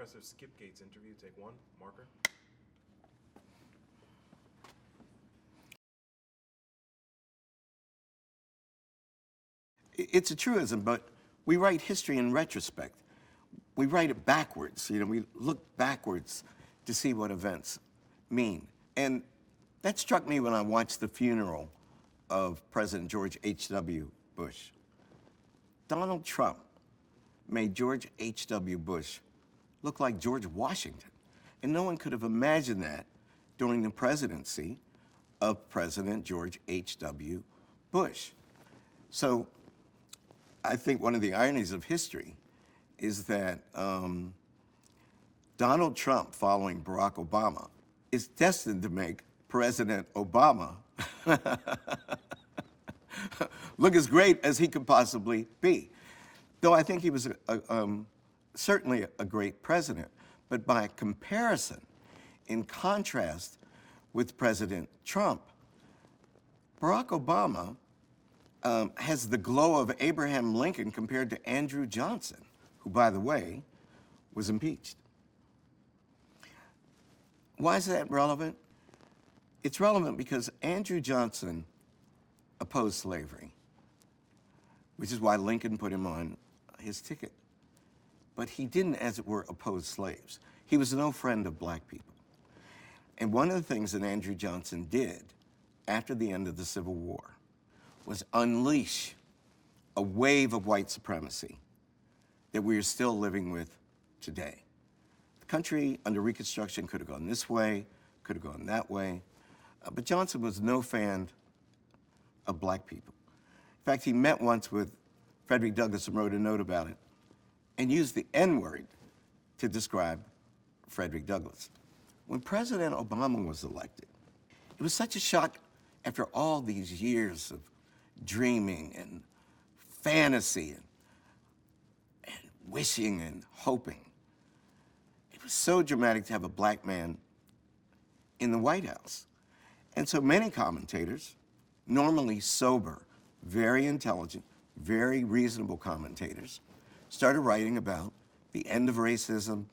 Professor Skip Gates interview. Take one. Marker. It's a truism, but we write history in retrospect. We write it backwards. We look backwards to see what events mean. And that struck me when I watched the funeral of President George H.W. Bush. Donald Trump made George H.W. Bush look like George Washington. And no one could have imagined that during the presidency of President George H.W. Bush. So I think one of the ironies of history is that Donald Trump, following Barack Obama, is destined to make President Obama look as great as he could possibly be. Though I think he was certainly a great president, but by comparison, in contrast with President Trump, Barack Obama has the glow of Abraham Lincoln compared to Andrew Johnson, who, by the way, was impeached. Why is that relevant? It's relevant because Andrew Johnson opposed slavery, which is why Lincoln put him on his ticket. But he didn't, as it were, oppose slaves. He was no friend of black people. And one of the things that Andrew Johnson did after the end of the Civil War was unleash a wave of white supremacy that we are still living with today. The country under Reconstruction could have gone this way, could have gone that way, but Johnson was no fan of black people. In fact, he met once with Frederick Douglass and wrote a note about it and used the N-word to describe Frederick Douglass. When President Obama was elected, it was such a shock after all these years of dreaming and fantasy and wishing and hoping. It was so dramatic to have a black man in the White House. And so many commentators, normally sober, very intelligent, very reasonable commentators, started writing about the end of racism,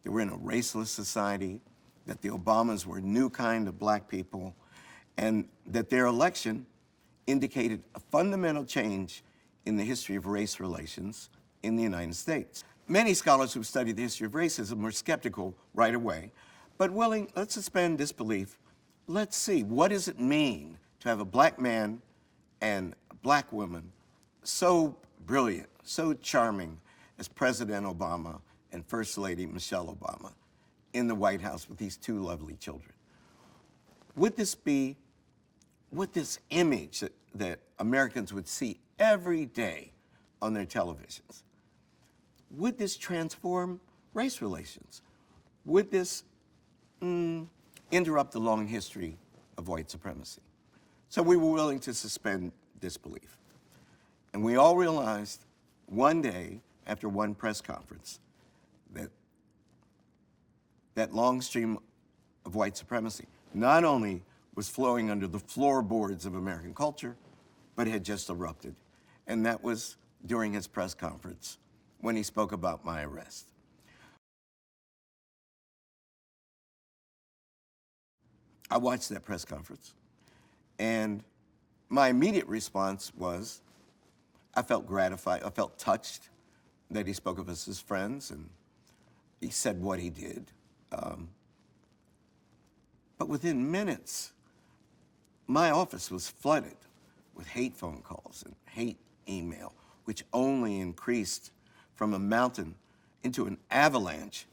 that we're in a raceless society, that the Obamas were a new kind of black people, and that their election indicated a fundamental change in the history of race relations in the United States. Many scholars who've studied the history of racism were skeptical right away, but willing, let's suspend disbelief. Let's see, what does it mean to have a black man and a black woman so brilliant, so charming as President Obama and First Lady Michelle Obama in the White House with these two lovely children? Would this image that Americans would see every day on their televisions, would this transform race relations? Would this interrupt the long history of white supremacy? So we were willing to suspend disbelief. And we all realized one day after one press conference that that long stream of white supremacy not only was flowing under the floorboards of American culture, but had just erupted. And that was during his press conference when he spoke about my arrest. I watched that press conference, and my immediate response was, I felt gratified, I felt touched that he spoke of us as friends, and he said what he did. But within minutes, my office was flooded with hate phone calls and hate email, which only increased from a mountain into an avalanche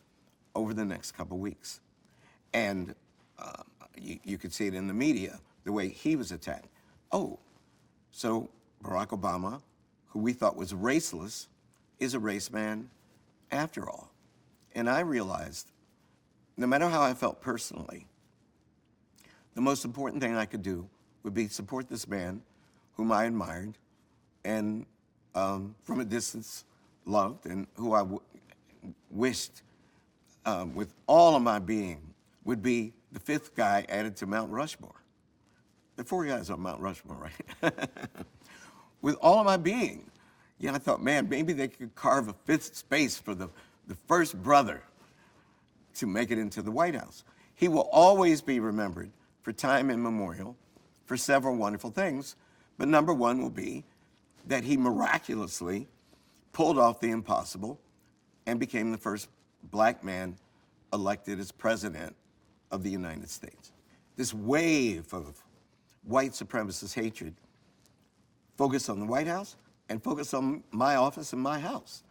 over the next couple weeks. And you could see it in the media, the way he was attacked. Oh, so Barack Obama, who we thought was raceless, is a race man after all. And I realized, no matter how I felt personally, the most important thing I could do would be support this man whom I admired and from a distance loved, and who I wished with all of my being would be the fifth guy added to Mount Rushmore. There are 4 guys on Mount Rushmore, right? With all of my being. Yeah, I thought, man, maybe they could carve a fifth space for the first brother to make it into the White House. He will always be remembered for time immemorial for several wonderful things, but number one will be that he miraculously pulled off the impossible and became the first black man elected as president of the United States. This wave of white supremacist hatred focused on the White House and focused on my office and my house.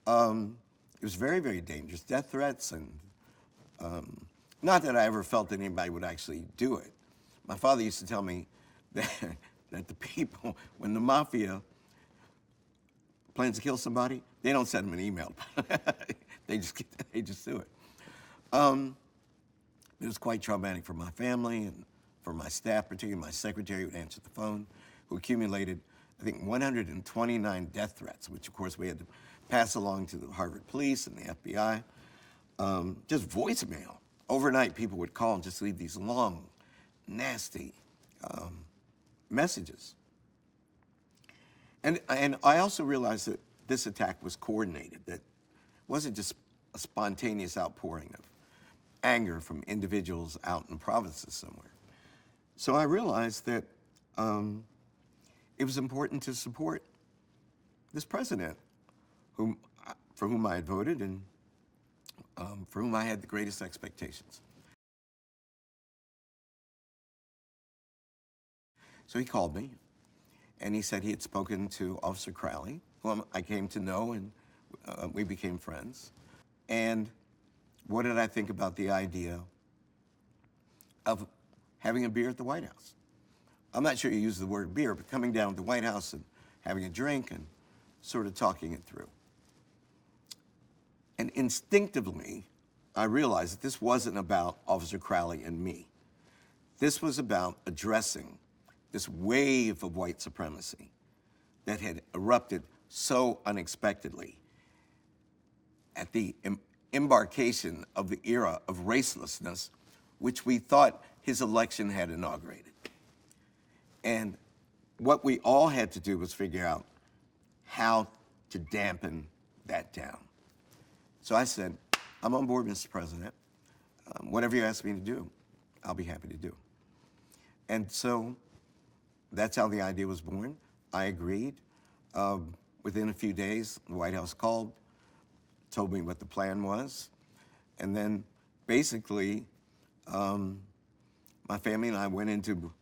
It was very, very dangerous. Death threats and not that I ever felt that anybody would actually do it. My father used to tell me that the people, when the mafia plans to kill somebody, they don't send them an email. they just do it. It was quite traumatic for my family and for my staff, particularly my secretary who would answer the phone, who accumulated, I think, 129 death threats, which of course we had to pass along to the Harvard police and the FBI. Just voicemail. Overnight, people would call and just leave these long, nasty messages. And I also realized that this attack was coordinated, that it wasn't just a spontaneous outpouring of anger from individuals out in provinces somewhere. So I realized that it was important to support this president for whom I had voted and for whom I had the greatest expectations. So he called me, and he said he had spoken to Officer Crowley, whom I came to know, and we became friends. And what did I think about the idea of having a beer at the White House? I'm not sure you use the word beer, but coming down to the White House and having a drink and sort of talking it through. And instinctively, I realized that this wasn't about Officer Crowley and me. This was about addressing this wave of white supremacy that had erupted so unexpectedly at the embarkation of the era of racelessness, which we thought his election had inaugurated. And what we all had to do was figure out how to dampen that down. So I said, I'm on board, Mr. President. Whatever you ask me to do, I'll be happy to do. And so that's how the idea was born. I agreed. Within a few days, the White House called, told me what the plan was, and then basically my family and I went into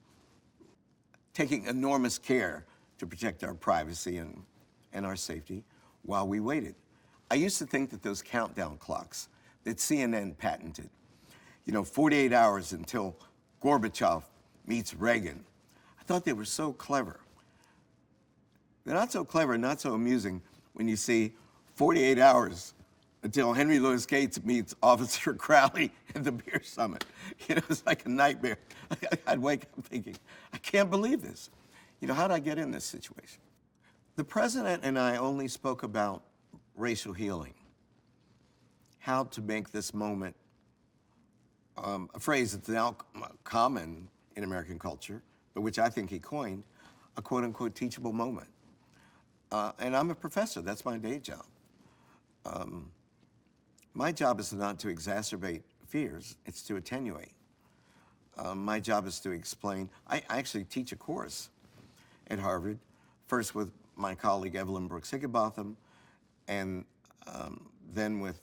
taking enormous care to protect our privacy and our safety while we waited. I used to think that those countdown clocks that CNN patented, 48 hours until Gorbachev meets Reagan, I thought they were so clever. They're not so clever, not so amusing when you see 48 hours until Henry Louis Gates meets Officer Crowley at the beer summit. It's like a nightmare. I'd wake up thinking, I can't believe this. How did I get in this situation? The president and I only spoke about racial healing, how to make this moment, a phrase that's now common in American culture, but which I think he coined, a quote-unquote teachable moment. And I'm a professor, that's my day job. My job is not to exacerbate fears, it's to attenuate. My job is to explain. I actually teach a course at Harvard, first with my colleague Evelyn Brooks Higginbotham, and then with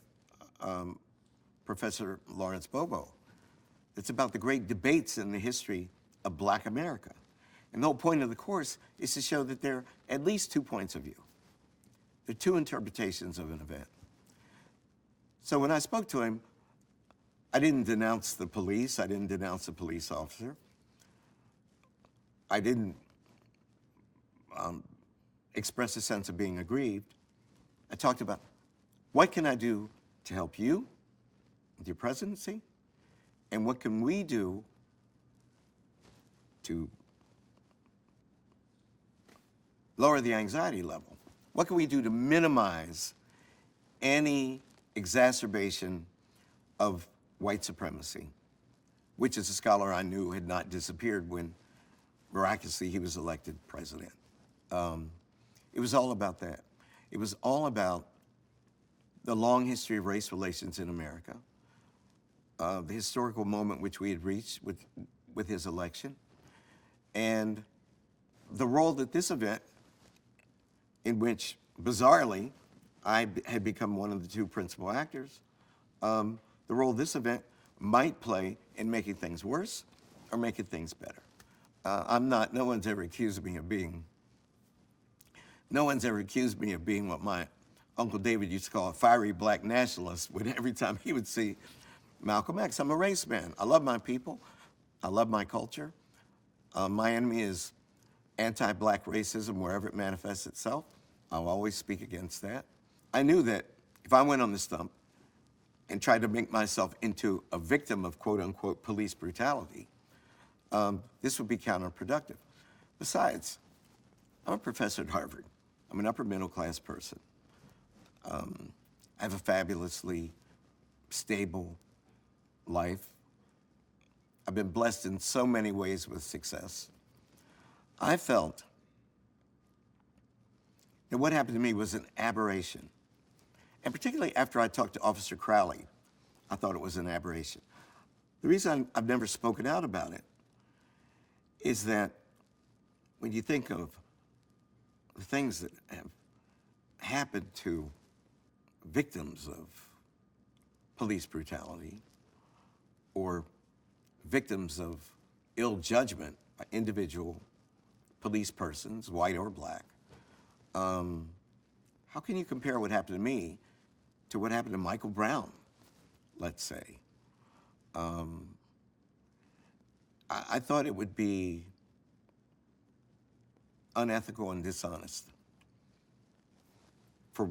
Professor Lawrence Bobo. It's about the great debates in the history of Black America. And the whole point of the course is to show that there are at least 2 points of view. There are 2 interpretations of an event. So when I spoke to him, I didn't denounce the police. I didn't denounce the police officer. I didn't express a sense of being aggrieved. I talked about what can I do to help you with your presidency, and what can we do to lower the anxiety level? What can we do to minimize any exacerbation of white supremacy, which, as a scholar I knew, had not disappeared when miraculously he was elected president. It was all about that. It was all about the long history of race relations in America, the historical moment which we had reached with his election, and the role that this event, in which, bizarrely, I had become one of the two principal actors, the role this event might play in making things worse or making things better. No one's ever accused me of being what my Uncle David used to call a fiery black nationalist every time he would see Malcolm X. I'm a race man. I love my people. I love my culture. My enemy is anti-black racism wherever it manifests itself. I'll always speak against that. I knew that if I went on the stump and tried to make myself into a victim of quote-unquote police brutality, this would be counterproductive. Besides, I'm a professor at Harvard. I'm an upper middle class person. I have a fabulously stable life. I've been blessed in so many ways with success. I felt that what happened to me was an aberration. And particularly after I talked to Officer Crowley, I thought it was an aberration. The reason I've never spoken out about it is that when you think of the things that have happened to victims of police brutality or victims of ill judgment by individual police persons, white or black, how can you compare what happened to me to what happened to Michael Brown, let's say? I thought it would be unethical and dishonest for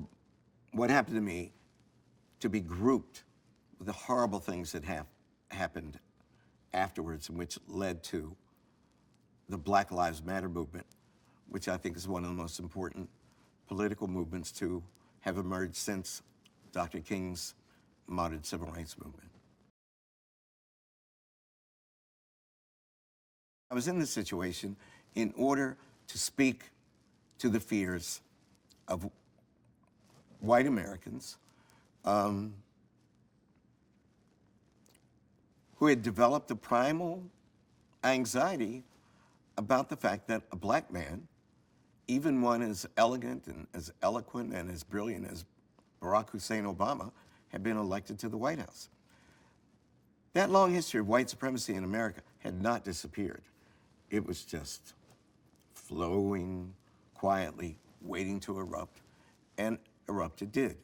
what happened to me to be grouped with the horrible things that happened afterwards, and which led to the Black Lives Matter movement, which I think is one of the most important political movements to have emerged since Dr. King's modern civil rights movement. I was in this situation in order to speak to the fears of white Americans who had developed a primal anxiety about the fact that a black man, even one as elegant and as eloquent and as brilliant as Barack Hussein Obama, had been elected to the White House. That long history of white supremacy in America had not disappeared. It was just flowing quietly, waiting to erupt, and erupt it did.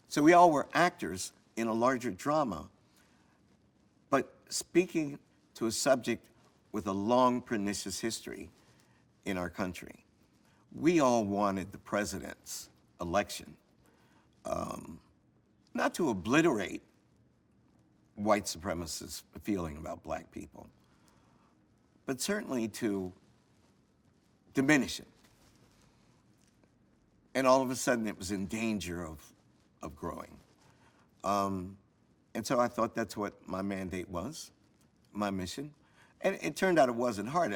So we all were actors in a larger drama, but speaking to a subject with a long, pernicious history in our country. We all wanted the president's election, not to obliterate white supremacist feeling about black people, but certainly to diminish it. And all of a sudden it was in danger of growing. And so I thought that's what my mandate was, my mission. And it turned out it wasn't hard.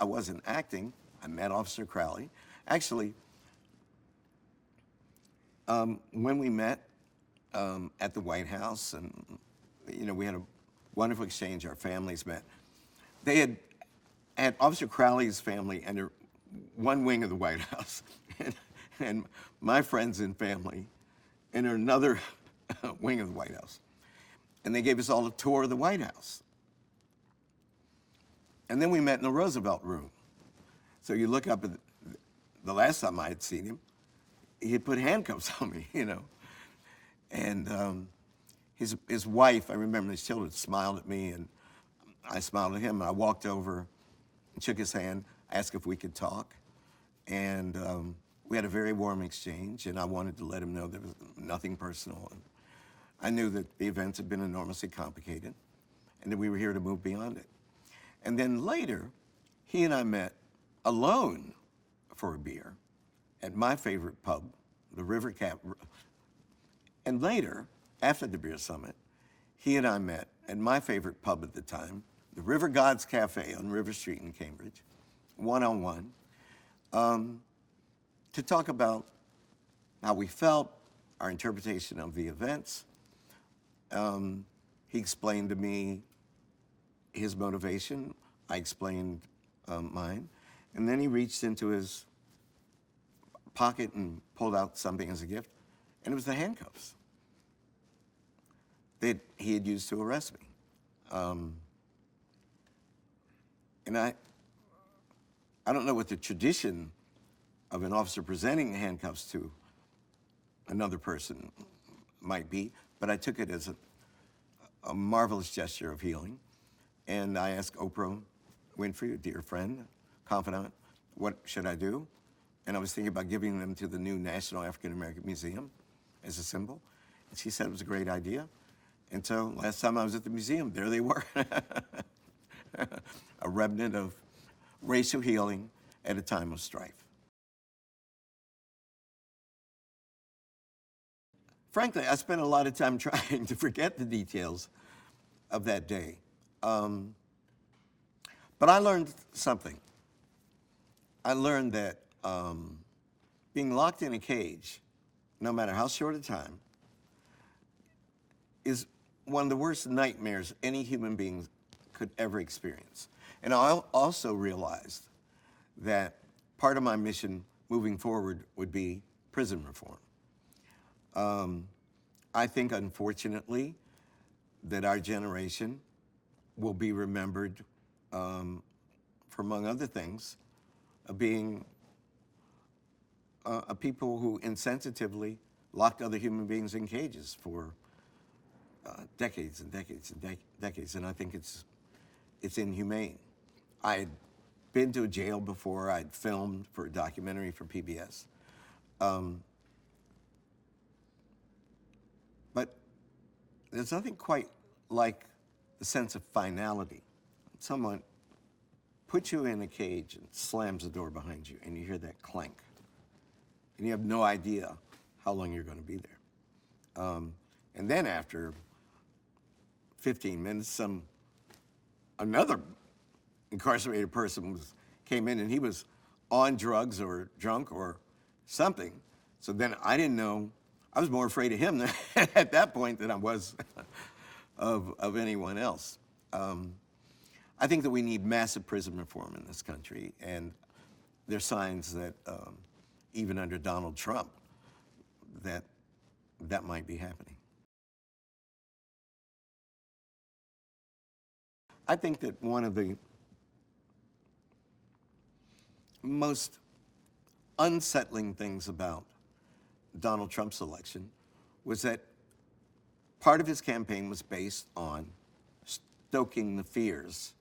I wasn't acting. I met Officer Crowley. Actually, when we met at the White House, and we had a wonderful exchange, our families met. They had Officer Crowley's family under one wing of the White House, and my friends and family in another wing of the White House. And they gave us all a tour of the White House. And then we met in the Roosevelt room. So you look up at the last time I had seen him, he had put handcuffs on me, And his wife, I remember his children, smiled at me, and I smiled at him, and I walked over and shook his hand, asked if we could talk. And we had a very warm exchange, and I wanted to let him know there was nothing personal. And I knew that the events had been enormously complicated, and that we were here to move beyond it. And then later, he and I met alone for a beer at my favorite pub, the River Cap. And later, after the beer summit, he and I met at my favorite pub at the time, the River Gods Cafe on River Street in Cambridge, one-on-one, to talk about how we felt, our interpretation of the events, He explained to me his motivation. I explained mine. And then he reached into his pocket and pulled out something as a gift, and it was the handcuffs that he had used to arrest me. And I don't know what the tradition of an officer presenting handcuffs to another person might be, but I took it as a marvelous gesture of healing. And I asked Oprah Winfrey, a dear friend, confidant, what should I do? And I was thinking about giving them to the new National African American Museum as a symbol. And she said it was a great idea. And so last time I was at the museum, there they were. A remnant of racial healing at a time of strife. Frankly, I spent a lot of time trying to forget the details of that day. But I learned something. I learned that being locked in a cage, no matter how short a time, is one of the worst nightmares any human being could ever experience. And I also realized that part of my mission moving forward would be prison reform. I think, unfortunately, that our generation will be remembered for, among other things, being a people who insensitively locked other human beings in cages for decades and decades and decades, and I think it's inhumane. I had been to a jail before. I'd filmed for a documentary for PBS. But there's nothing quite like the sense of finality. Someone puts you in a cage and slams the door behind you, and you hear that clank. And you have no idea how long you're going to be there. And then after 15 minutes, another incarcerated person came in, and he was on drugs or drunk or something. So then I didn't know. I was more afraid of him at that point than I was of anyone else. I think that we need massive prison reform in this country, and there's signs that even under Donald Trump, that might be happening. I think that one of the most unsettling things about Donald Trump's election was that part of his campaign was based on stoking the fears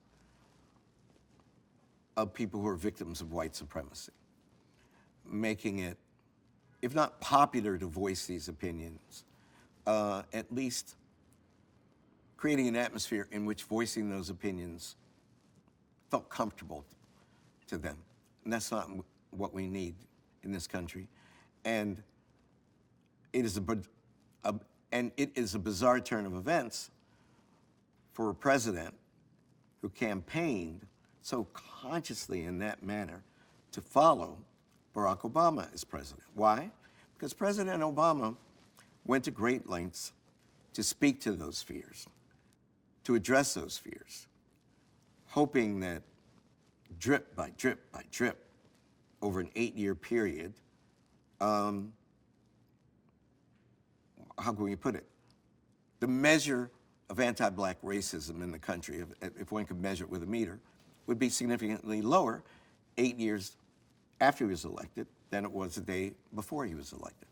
of people who are victims of white supremacy, making it, if not popular to voice these opinions, at least creating an atmosphere in which voicing those opinions felt comfortable to them. And that's not what we need in this country. And it is a bizarre turn of events for a president who campaigned so consciously in that manner to follow Barack Obama as president. Why? Because President Obama went to great lengths to speak to those fears, to address those fears, hoping that drip by drip by drip over an 8-year period, how can we put it? The measure of anti-black racism in the country, if one could measure it with a meter, would be significantly lower 8 years after he was elected than it was the day before he was elected.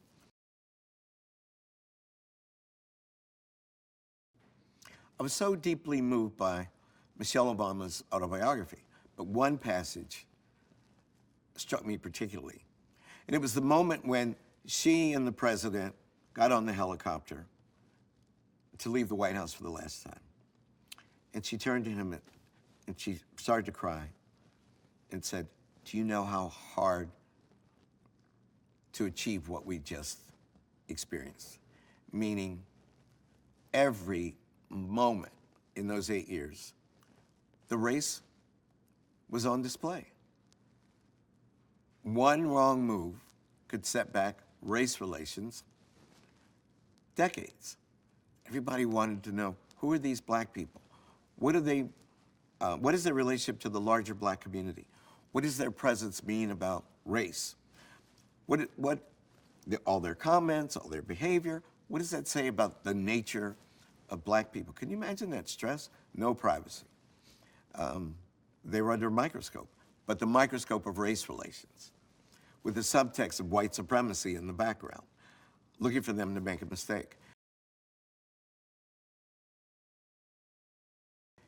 I was so deeply moved by Michelle Obama's autobiography, but one passage struck me particularly. And it was the moment when she and the president got on the helicopter to leave the White House for the last time. And she turned to him and she started to cry and said, "Do you know how hard to achieve what we just experienced?" Meaning every moment in those 8 years, the race was on display. One wrong move could set back race relations decades. Everybody wanted to know, Who are these black people? What are they? What is their relationship to the larger black community? What does their presence mean about race? All their comments, all their behavior, what does that say about the nature of black people? Can you imagine that stress? No privacy. They were under a microscope, but the microscope of race relations, with the subtext of white supremacy in the background, looking for them to make a mistake.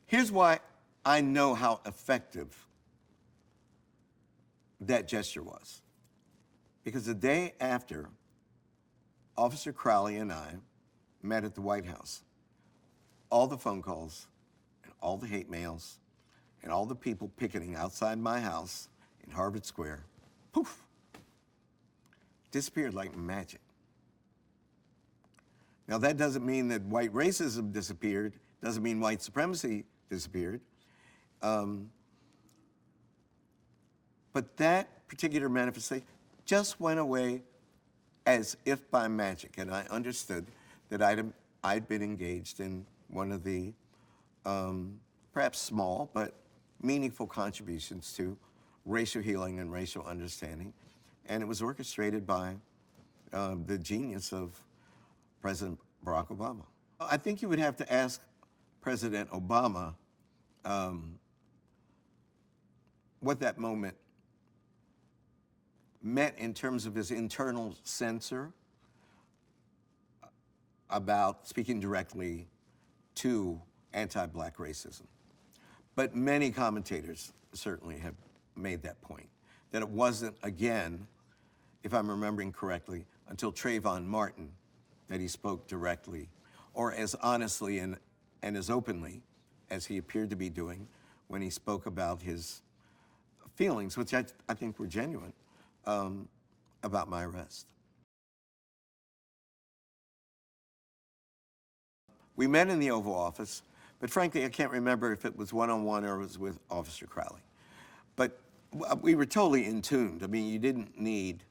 Here's why I know how effective that gesture was. Because the day after Officer Crowley and I met at the White House, all the phone calls and all the hate mails and all the people picketing outside my house in Harvard Square, poof, disappeared like magic. Now that doesn't mean that white racism disappeared, doesn't mean white supremacy disappeared. But that particular manifestation just went away as if by magic. And I understood that I'd been engaged in one of the perhaps small but meaningful contributions to racial healing and racial understanding. And it was orchestrated by the genius of President Barack Obama. I think you would have to ask President Obama what that moment meant in terms of his internal censor about speaking directly to anti-black racism. But many commentators certainly have made that point, that it wasn't, again, if I'm remembering correctly, until Trayvon Martin that he spoke directly, or as honestly and as openly as he appeared to be doing when he spoke about his feelings, which I think were genuine, about my arrest. We met in the Oval Office, but frankly, I can't remember if it was one-on-one or it was with Officer Crowley. But we were totally in tune. I mean, you didn't need,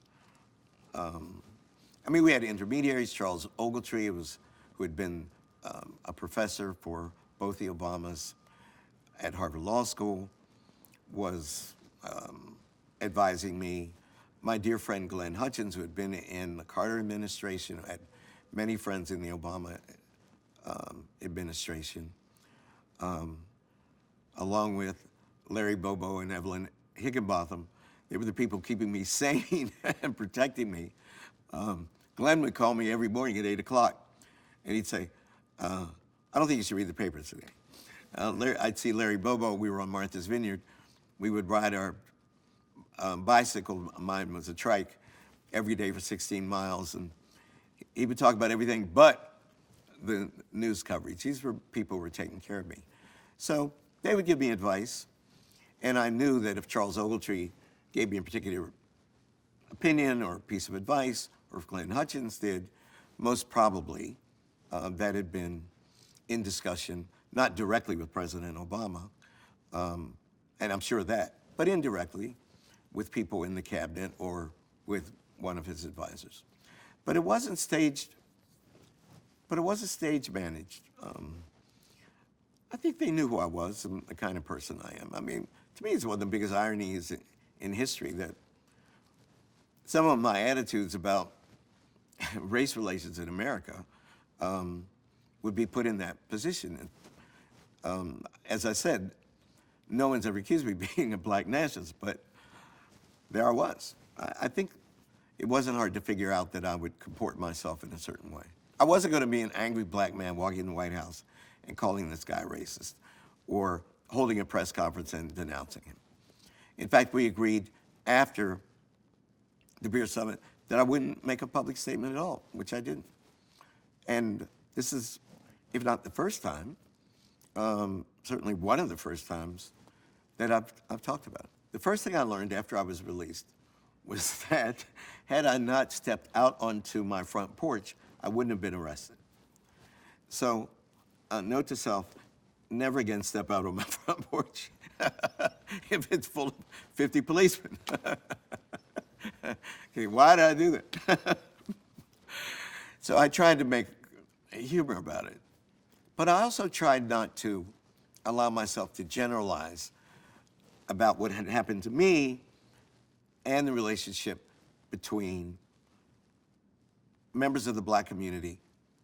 we had intermediaries. Charles Ogletree, who had been a professor for both the Obamas at Harvard Law School, was advising me. My dear friend Glenn Hutchins, who had been in the Carter administration, had many friends in the Obama administration, along with Larry Bobo and Evelyn Higginbotham. They were the people keeping me sane and protecting me. Glenn would call me every morning at 8 o'clock, and he'd say, I don't think you should read the papers today. I'd see Larry Bobo. We were on Martha's Vineyard. We would ride our bicycle, mine was a trike, every day for 16 miles, and he would talk about everything but the news coverage. These were people who were taking care of me. So they would give me advice, and I knew that if Charles Ogletree gave me a particular opinion or piece of advice, or if Glenn Hutchins did, most probably that had been in discussion, not directly with President Obama, and I'm sure of that, but indirectly with people in the cabinet or with one of his advisors. But it wasn't staged, but it wasn't stage managed. I think they knew who I was and the kind of person I am. I mean, to me, it's one of the biggest ironies in history that some of my attitudes about race relations in America would be put in that position. As I said, no one's ever accused me of being a black nationalist, but there I was. I think it wasn't hard to figure out that I would comport myself in a certain way. I wasn't going to be an angry black man walking in the White House and calling this guy racist, or holding a press conference and denouncing him. In fact, we agreed after the beer summit that I wouldn't make a public statement at all, which I didn't. And this is, if not the first time, certainly one of the first times that I've talked about it. The first thing I learned after I was released was that had I not stepped out onto my front porch, I wouldn't have been arrested. So, note to self, never again step out on my front porch if it's full of 50 policemen. Okay, why did I do that? So I tried to make humor about it. But I also tried not to allow myself to generalize about what had happened to me and the relationship between members of the black community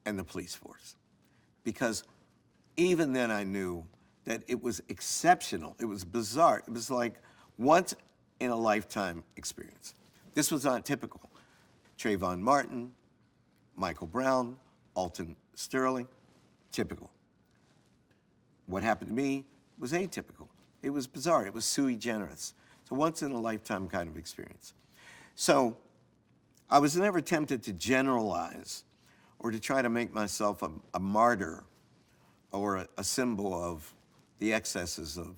and the police force. Because even then I knew that it was exceptional, it was bizarre, it was like once in a lifetime experience. This was not typical. Trayvon Martin, Michael Brown, Alton Sterling, typical. What happened to me was atypical. It was bizarre, it was sui generis. It's a once in a lifetime kind of experience. So I was never tempted to generalize or to try to make myself a martyr or a symbol of the excesses of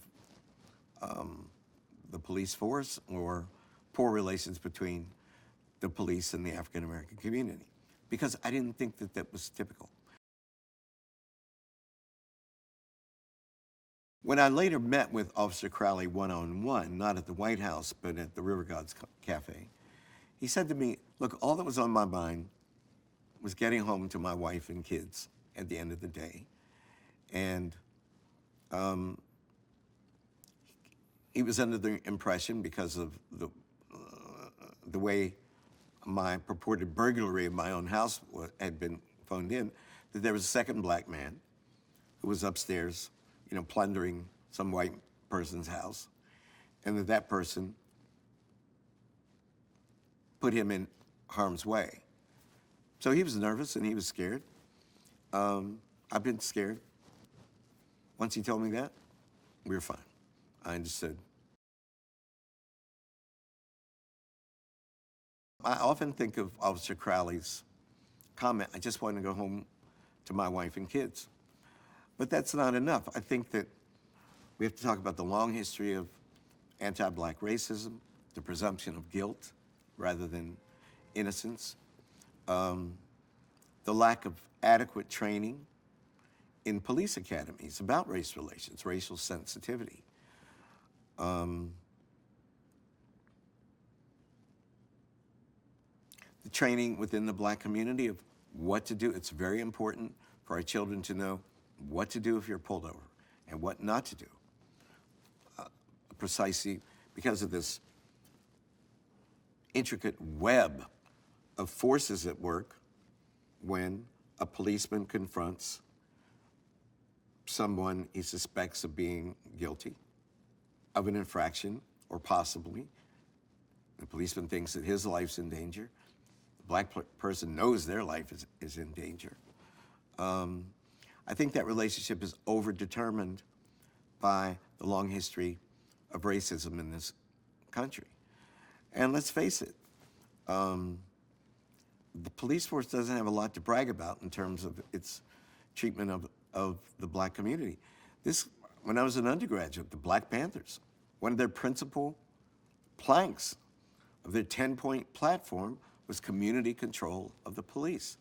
the police force or poor relations between the police and the African American community, because I didn't think that that was typical. When I later met with Officer Crowley one-on-one, not at the White House, but at the River Gods Cafe, he said to me, look, all that was on my mind was getting home to my wife and kids at the end of the day. And he was under the impression, because of the way my purported burglary of my own house had been phoned in, that there was a second black man who was upstairs, plundering some white person's house, and that person put him in harm's way. So he was nervous and he was scared. I've been scared. Once he told me that, we were fine. I understood. I often think of Officer Crowley's comment, I just want to go home to my wife and kids. But that's not enough. I think that we have to talk about the long history of anti-black racism, the presumption of guilt rather than innocence, the lack of adequate training in police academies about race relations, racial sensitivity. The training within the black community of what to do. It's very important for our children to know what to do if you're pulled over and what not to do, precisely because of this intricate web of forces at work when a policeman confronts someone he suspects of being guilty of an infraction, or possibly. The policeman thinks that his life's in danger. The black person knows their life is in danger. I think that relationship is overdetermined by the long history of racism in this country. And let's face it, the police force doesn't have a lot to brag about in terms of its treatment of the black community. When I was an undergraduate, the Black Panthers, one of their principal planks of their 10-point platform was community control of the police.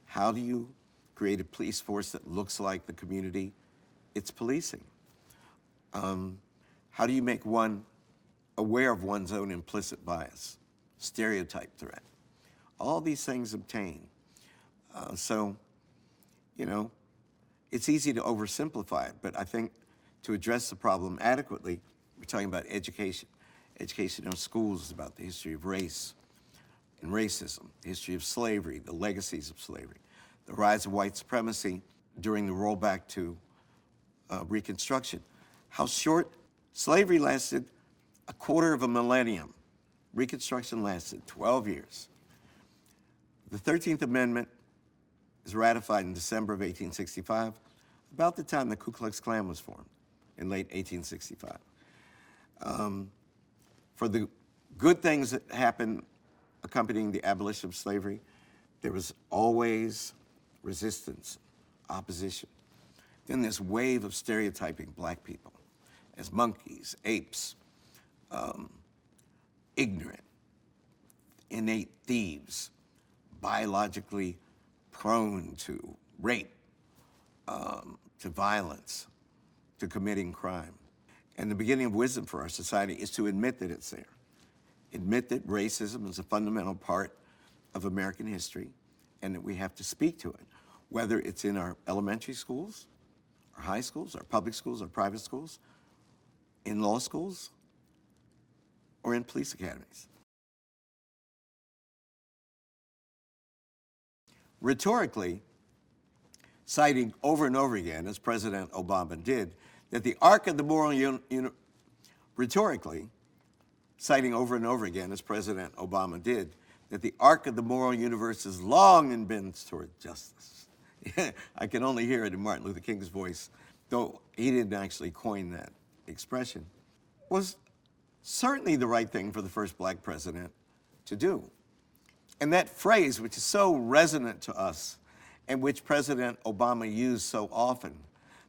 How do you create a police force that looks like the community it's policing? How do you make one aware of one's own implicit bias, stereotype threat? All these things obtain. So, it's easy to oversimplify it, but I think to address the problem adequately, we're talking about education. Education in schools is about the history of race and racism, the history of slavery, the legacies of slavery, the rise of white supremacy during the rollback to Reconstruction. How short slavery lasted, a quarter of a millennium. Reconstruction lasted 12 years. The 13th Amendment is ratified in December of 1865, about the time the Ku Klux Klan was formed, in late 1865. For the good things that happened accompanying the abolition of slavery, there was always resistance, opposition. Then this wave of stereotyping black people as monkeys, apes, ignorant, innate thieves, biologically prone to rape, to violence, to committing crime. And the beginning of wisdom for our society is to admit that it's there. Admit that racism is a fundamental part of American history and that we have to speak to it, whether it's in our elementary schools our high schools, our public schools, our private schools, in law schools, or in police academies. Rhetorically, citing over and over again, as President Obama did, that the arc of the moral rhetorically, citing over and over again, as President Obama did, that the arc of the moral universe is long and bends toward justice. I can only hear it in Martin Luther King's voice, though he didn't actually coin that expression, was certainly the right thing for the first black president to do. And that phrase, which is so resonant to us, and which President Obama used so often,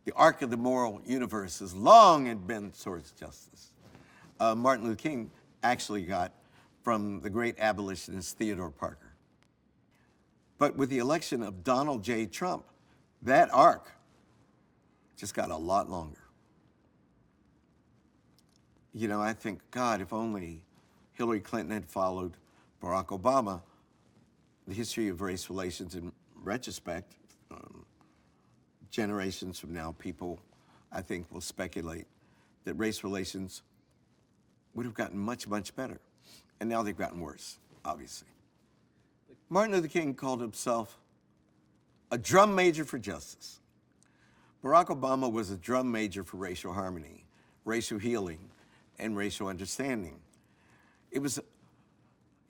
the arc of the moral universe is long and bends towards justice, Martin Luther King actually got from the great abolitionist Theodore Parker. But with the election of Donald J. Trump, that arc just got a lot longer. You know, I think, God, if only Hillary Clinton had followed Barack Obama, the history of race relations in retrospect, generations from now, people, I think, will speculate that race relations would have gotten much, much better. And now they've gotten worse, obviously. Martin Luther King called himself a drum major for justice. Barack Obama was a drum major for racial harmony, racial healing, and racial understanding. He was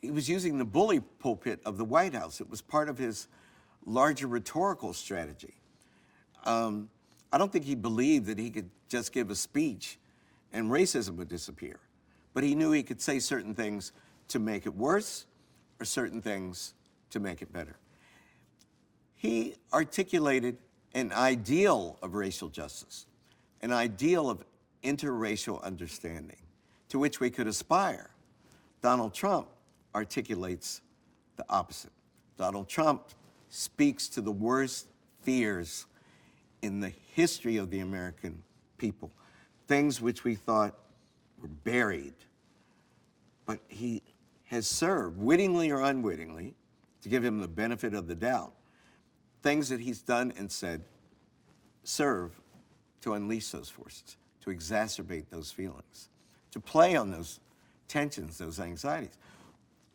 using the bully pulpit of the White House. It was part of his larger rhetorical strategy. I don't think he believed that he could just give a speech and racism would disappear. But he knew he could say certain things to make it worse or certain things to make it better. He articulated an ideal of racial justice, an ideal of interracial understanding to which we could aspire. Donald Trump articulates the opposite. Donald Trump speaks to the worst fears in the history of the American people, things which we thought were buried. But he has served, wittingly or unwittingly, to give him the benefit of the doubt, things that he's done and said serve to unleash those forces, to exacerbate those feelings, to play on those tensions, those anxieties.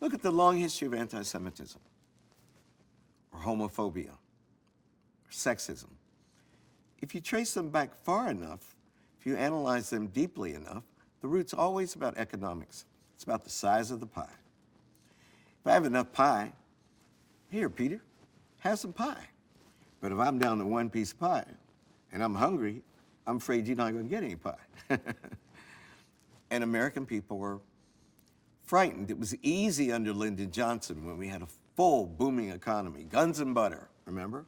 Look at the long history of anti-Semitism, or homophobia, or sexism. If you trace them back far enough, if you analyze them deeply enough, the root's always about economics. It's about the size of the pie. If I have enough pie, here, Peter, have some pie. But if I'm down to one piece of pie and I'm hungry, I'm afraid you're not going to get any pie. And American people were frightened. It was easy under Lyndon Johnson when we had a full booming economy, guns and butter, remember?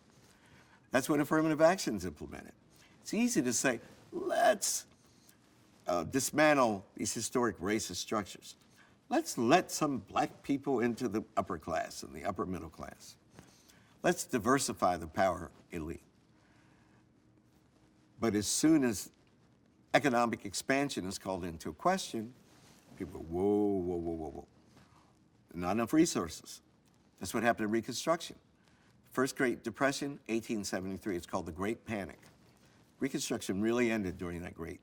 That's when affirmative action's implemented. It's easy to say, let's dismantle these historic racist structures. Let's let some black people into the upper class and the upper middle class. Let's diversify the power elite. But as soon as economic expansion is called into question, people go, whoa, whoa, whoa, whoa, whoa. Not enough resources. That's what happened in Reconstruction. First Great Depression, 1873. It's called the Great Panic. Reconstruction really ended during that Great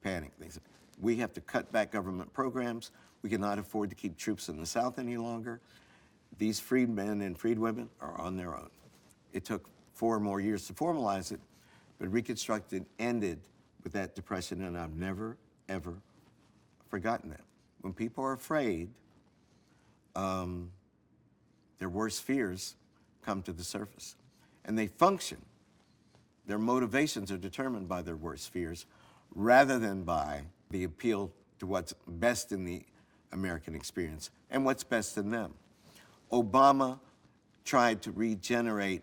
Panic. They said, we have to cut back government programs. We cannot afford to keep troops in the South any longer. These freedmen and freedwomen are on their own. It took 4 more years to formalize it, but Reconstruction ended with that depression, and I've never, ever forgotten that. When people are afraid, their worst fears come to the surface, and they function. Their motivations are determined by their worst fears rather than by the appeal to what's best in the American experience and what's best in them. Obama tried to regenerate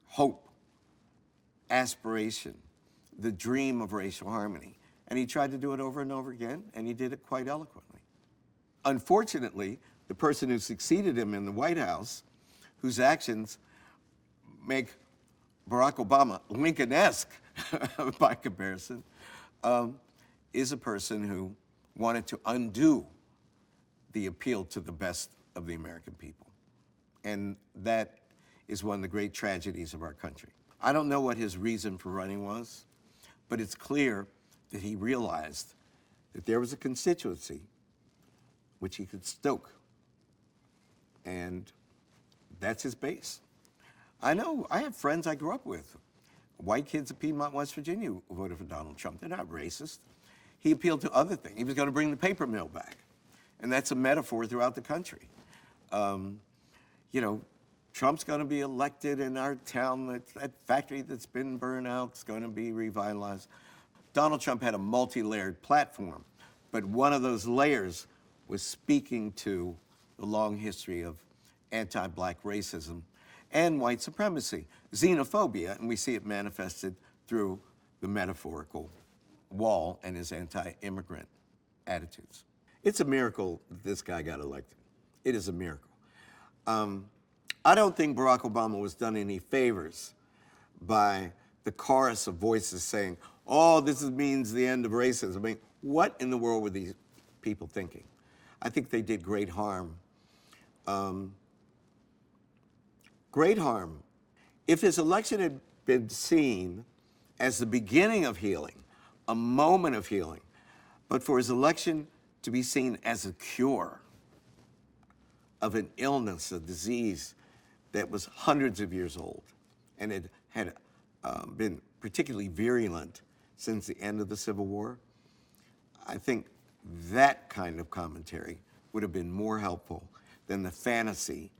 hope, aspiration, the dream of racial harmony. And he tried to do it over and over again, and he did it quite eloquently. Unfortunately, the person who succeeded him in the White House, whose actions make Barack Obama Lincoln-esque by comparison, is a person who wanted to undo the appeal to the best of the American people. And that is one of the great tragedies of our country. I don't know what his reason for running was, but it's clear that he realized that there was a constituency which he could stoke, and that's his base. I know, I have friends I grew up with, white kids of Piedmont, West Virginia, who voted for Donald Trump. They're not racist. He appealed to other things. He was going to bring the paper mill back, and that's a metaphor throughout the country. You know, Trump's going to be elected in our town. That factory that's been burned out is going to be revitalized. Donald Trump had a multi-layered platform, but one of those layers was speaking to the long history of anti-black racism and white supremacy, xenophobia, and we see it manifested through the metaphorical wall and his anti-immigrant attitudes. It's a miracle that this guy got elected. It is a miracle. I don't think Barack Obama was done any favors by the chorus of voices saying, oh, this means the end of racism. I mean, what in the world were these people thinking? I think they did great harm. Great harm. If his election had been seen as the beginning of healing, a moment of healing, but for his election to be seen as a cure of an illness, a disease that was hundreds of years old and it had been particularly virulent since the end of the Civil War, I think that kind of commentary would have been more helpful than the fantasy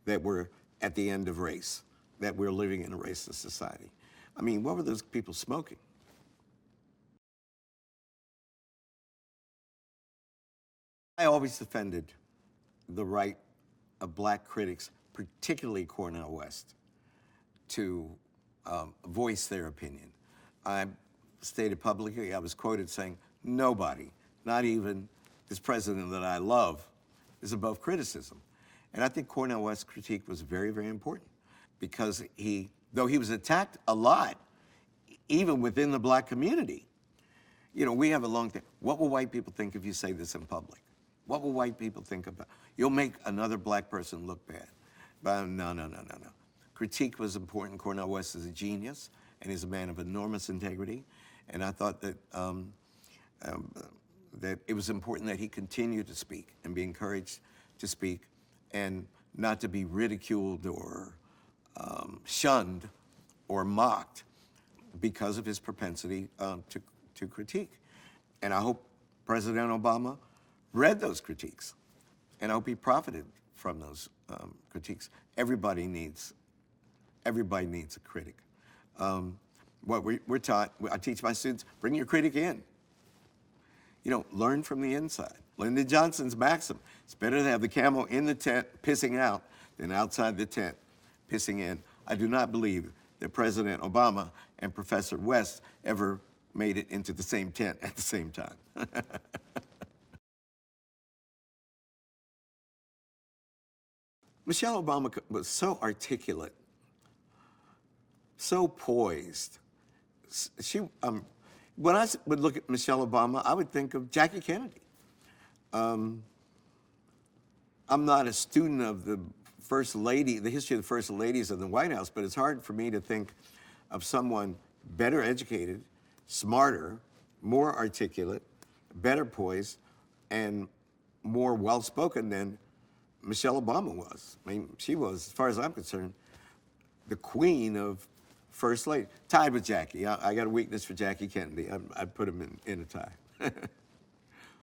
that we're at the end of race, that we're living in a racist society. I mean, what were those people smoking? I always defended the right of black critics, particularly Cornel West, to voice their opinion. I stated publicly, I was quoted saying, nobody, not even this president that I love, is above criticism. And I think Cornel West's critique was very, very important because though he was attacked a lot, even within the black community, you know, we have a long thing. What will white people think if you say this in public? What will white people think about? You'll make another black person look bad. But no. Critique was important. Cornel West is a genius, and he's a man of enormous integrity. And I thought that that it was important that he continue to speak and be encouraged to speak and not to be ridiculed or shunned or mocked because of his propensity to critique. And I hope President Obama read those critiques, and I hope he profited from those critiques. Everybody needs a critic. What we're taught, I teach my students, bring your critic in. You know, learn from the inside. Lyndon Johnson's maxim, it's better to have the camel in the tent pissing out than outside the tent pissing in. I do not believe that President Obama and Professor West ever made it into the same tent at the same time. Michelle Obama was so articulate, so poised. When I would look at Michelle Obama, I would think of Jackie Kennedy. I'm not a student of the First Lady, the history of the First Ladies of the White House, but it's hard for me to think of someone better educated, smarter, more articulate, better poised, and more well-spoken than Michelle Obama was. I mean, she was, as far as I'm concerned, the queen of First Lady. Tied with Jackie. I got a weakness for Jackie Kennedy. I'd put him in a tie.